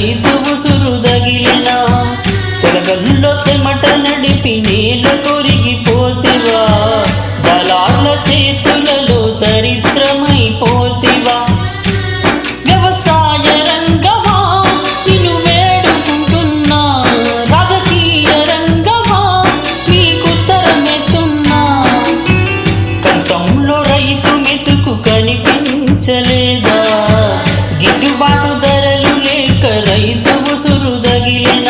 రైతు ఉసురు తగిలిన సెలగల్లో సెమట నడిపి నేల కొరిగిపోతివా, దళార్ల చేతులలో దరిద్రమైపోతివా. వ్యవసాయ రంగమా నిన్ను వేడుకుంటున్నా, రాజకీయ రంగమా నీకుత్తరమేస్తున్నా. కంచంలో రైతు మెతుకు కనిపించలేదా, గిట్టుబాటు ధరలు లేక రైతు ఉసురు తగిలిన